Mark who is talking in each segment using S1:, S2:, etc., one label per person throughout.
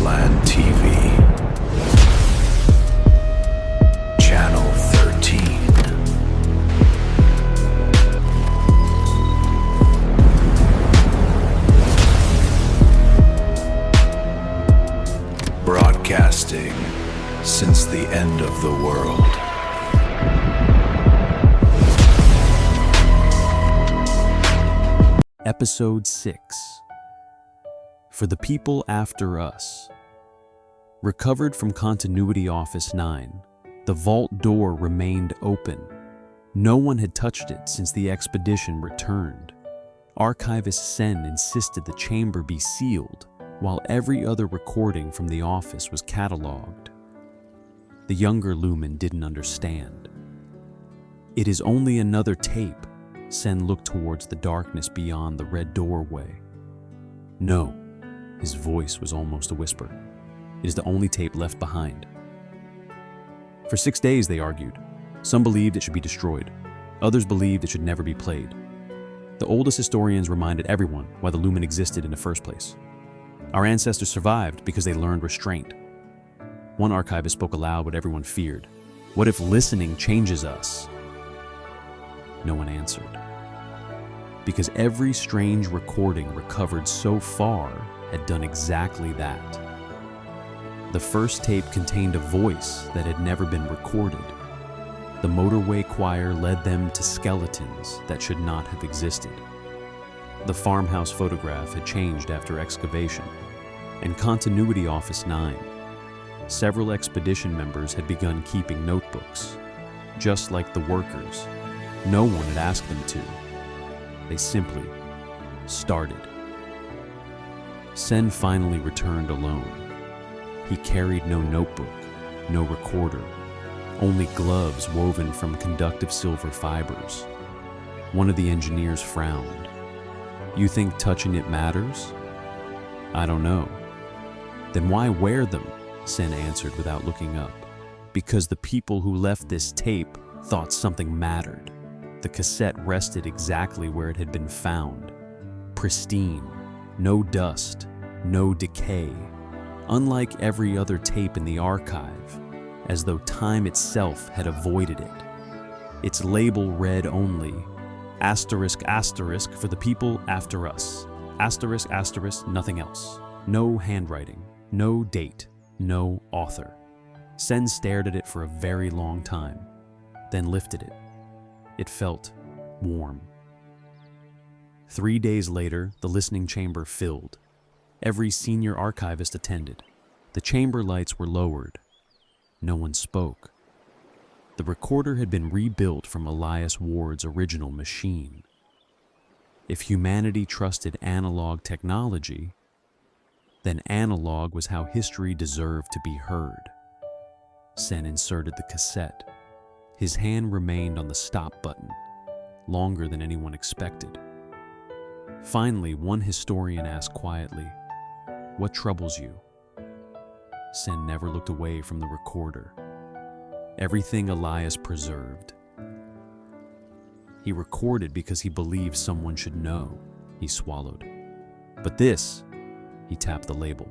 S1: Wasteland TV, Channel 13. Broadcasting since the end of the world.
S2: Episode 6. For the People After Us. Recovered from Continuity Office 9, the vault door remained open. No one had touched it since the expedition returned. Archivist Sen insisted the chamber be sealed, while every other recording from the office was catalogued. The younger Lumen didn't understand. It is only another tape. Sen looked towards the darkness beyond the red doorway. No, his voice was almost a whisper. It is the only tape left behind. For 6 days, they argued. Some believed it should be destroyed. Others believed it should never be played. The oldest historians reminded everyone why the Lumen existed in the first place. Our ancestors survived because they learned restraint. One archivist spoke aloud what everyone feared. What if listening changes us? No one answered. Because every strange recording recovered so far had done exactly that. The first tape contained a voice that had never been recorded. The motorway choir led them to skeletons that should not have existed. The farmhouse photograph had changed after excavation. And Continuity Office 9. Several expedition members had begun keeping notebooks. Just like the workers, no one had asked them to. They simply started. Sen finally returned alone. He carried no notebook, no recorder, only gloves woven from conductive silver fibers. One of the engineers frowned. You think touching it matters? I don't know. Then why wear them? Sen answered without looking up. Because the people who left this tape thought something mattered. The cassette rested exactly where it had been found. Pristine, no dust, no decay. Unlike every other tape in the archive, as though time itself had avoided it. Its label read only, asterisk asterisk for the people after us. Asterisk asterisk, nothing else. No handwriting, no date, no author. Sen stared at it for a very long time, then lifted it. It felt warm. 3 days later, the listening chamber filled. Every senior archivist attended. The chamber lights were lowered. No one spoke. The recorder had been rebuilt from Elias Ward's original machine. If humanity trusted analog technology, then analog was how history deserved to be heard. Sen inserted the cassette. His hand remained on the stop button, longer than anyone expected. Finally, one historian asked quietly, "What troubles you?" Sen never looked away from the recorder. Everything Elias preserved. He recorded because he believed someone should know. He swallowed. But this, he tapped the label.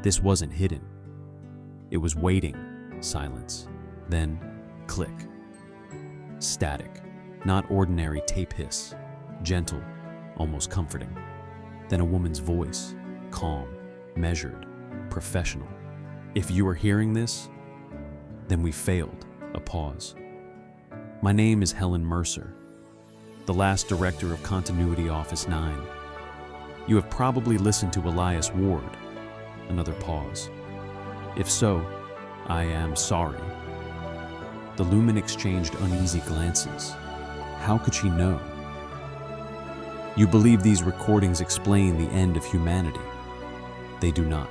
S2: This wasn't hidden. It was waiting. Silence. Then, click. Static. Not ordinary tape hiss. Gentle, almost comforting. Then a woman's voice. Calm, measured, professional. If you are hearing this, then we failed. A pause. My name is Helen Mercer, the last director of Continuity Office 9. You have probably listened to Elias Ward. Another pause. If so, I am sorry. The Lumen exchanged uneasy glances. How could she know? You believe these recordings explain the end of humanity. They do not.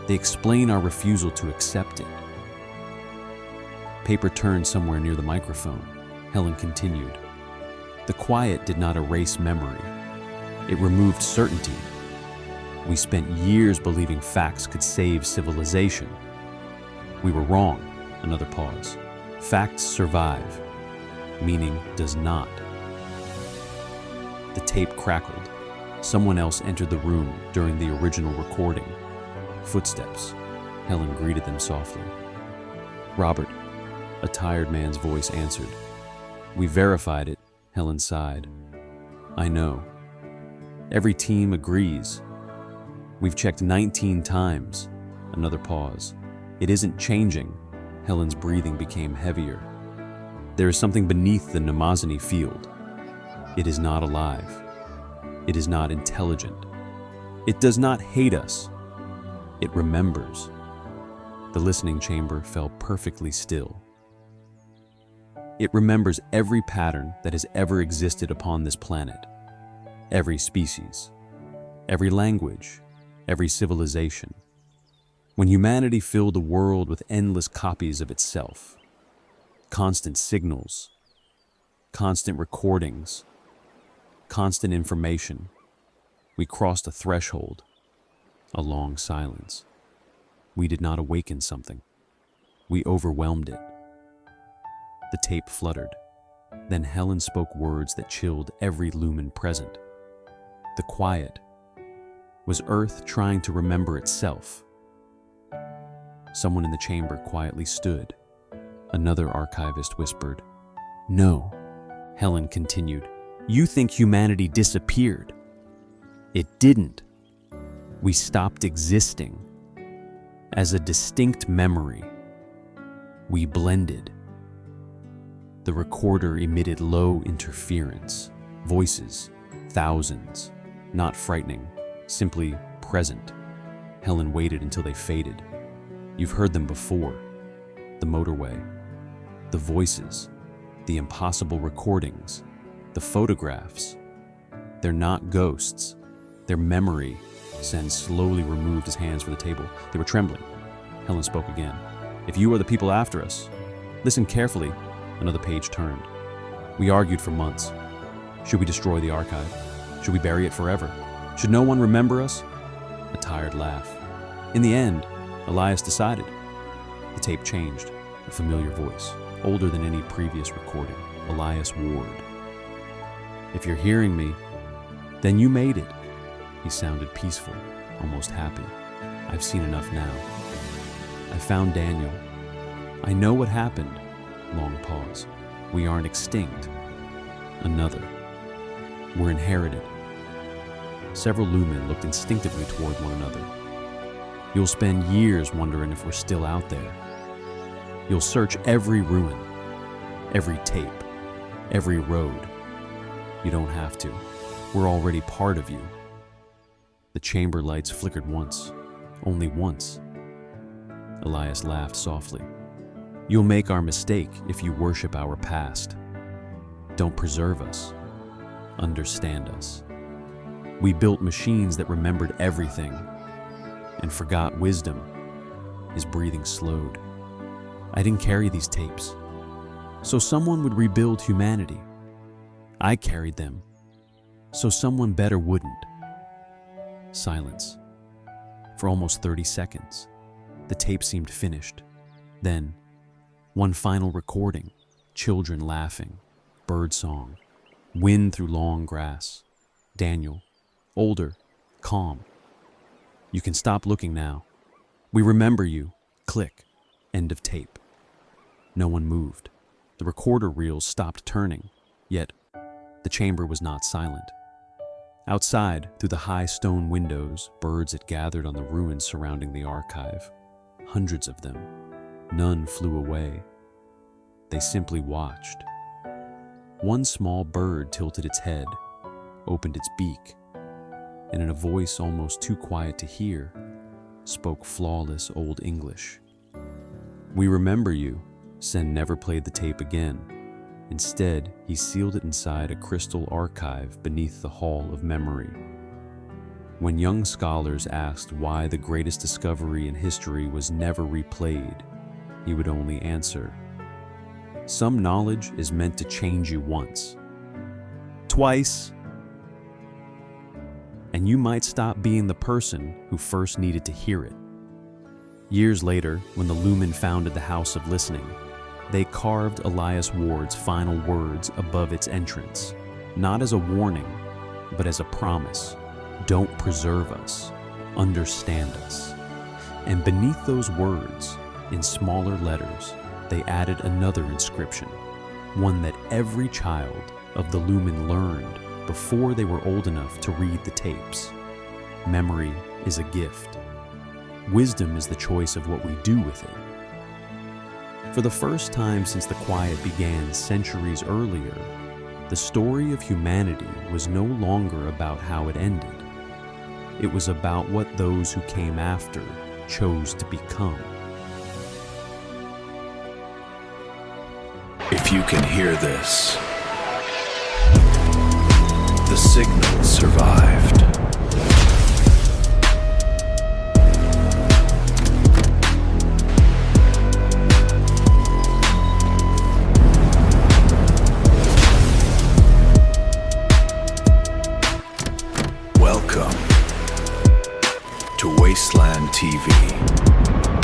S2: They explain our refusal to accept it. Paper turned somewhere near the microphone. Helen continued. The quiet did not erase memory. It removed certainty. We spent years believing facts could save civilization. We were wrong. Another pause. Facts survive. Meaning does not. The tape crackled. Someone else entered the room during the original recording. Footsteps. Helen greeted them softly. "Robert," a tired man's voice answered. "We verified it," Helen sighed. "I know. Every team agrees. We've checked 19 times." Another pause. "It isn't changing." Helen's breathing became heavier. "There is something beneath the Namazani field. It is not alive. It is not intelligent. It does not hate us. It remembers." The listening chamber fell perfectly still. "It remembers every pattern that has ever existed upon this planet. Every species, every language, every civilization. When humanity filled the world with endless copies of itself, constant signals, constant recordings, constant information, we crossed a threshold, a long silence. We did not awaken something. We overwhelmed it." The tape fluttered. Then Helen spoke words that chilled every lumen present. The quiet. Was Earth trying to remember itself? Someone in the chamber quietly stood. Another archivist whispered, "No." Helen continued, "You think humanity disappeared. It didn't. We stopped existing. As a distinct memory, we blended." The recorder emitted low interference, voices, thousands, not frightening, simply present. Helen waited until they faded. "You've heard them before. The motorway, the voices, the impossible recordings, the photographs. They're not ghosts. They're memory." Sen slowly removed his hands from the table. They were trembling. Helen spoke again. "If you are the people after us, listen carefully." Another page turned. "We argued for months. Should we destroy the archive? Should we bury it forever? Should no one remember us?" A tired laugh. "In the end, Elias decided." The tape changed. A familiar voice, older than any previous recording. Elias Ward. "If you're hearing me, then you made it." He sounded peaceful, almost happy. "I've seen enough now. I found Daniel. I know what happened." Long pause. "We aren't extinct." Another. "We're inherited." Several lumen looked instinctively toward one another. "You'll spend years wondering if we're still out there. You'll search every ruin, every tape, every road. You don't have to. We're already part of you." The chamber lights flickered once, only once. Elias laughed softly. "You'll make our mistake if you worship our past. Don't preserve us. Understand us. We built machines that remembered everything and forgot wisdom." His breathing slowed. "I didn't carry these tapes, so someone would rebuild humanity. I carried them, so someone better wouldn't." Silence. For almost 30 seconds, the tape seemed finished. Then, one final recording, children laughing, bird song, wind through long grass. Daniel, older, calm. "You can stop looking now. We remember you." Click. End of tape. No one moved. The recorder reels stopped turning, yet the chamber was not silent. Outside, through the high stone windows, birds had gathered on the ruins surrounding the archive. Hundreds of them. None flew away. They simply watched. One small bird tilted its head, opened its beak, and in a voice almost too quiet to hear, spoke flawless Old English. "We remember you." Sen never played the tape again. Instead, he sealed it inside a crystal archive beneath the Hall of Memory. When young scholars asked why the greatest discovery in history was never replayed, he would only answer, "Some knowledge is meant to change you once, twice, and you might stop being the person who first needed to hear it." Years later, when the Lumen founded the House of Listening, they carved Elias Ward's final words above its entrance, not as a warning, but as a promise. Don't preserve us. Understand us. And beneath those words, in smaller letters, they added another inscription, one that every child of the Lumen learned before they were old enough to read the tapes. Memory is a gift. Wisdom is the choice of what we do with it. For the first time since the Quiet began centuries earlier, the story of humanity was no longer about how it ended. It was about what those who came after chose to become.
S1: If you can hear this, the signal survived. Welcome to Wasteland TV.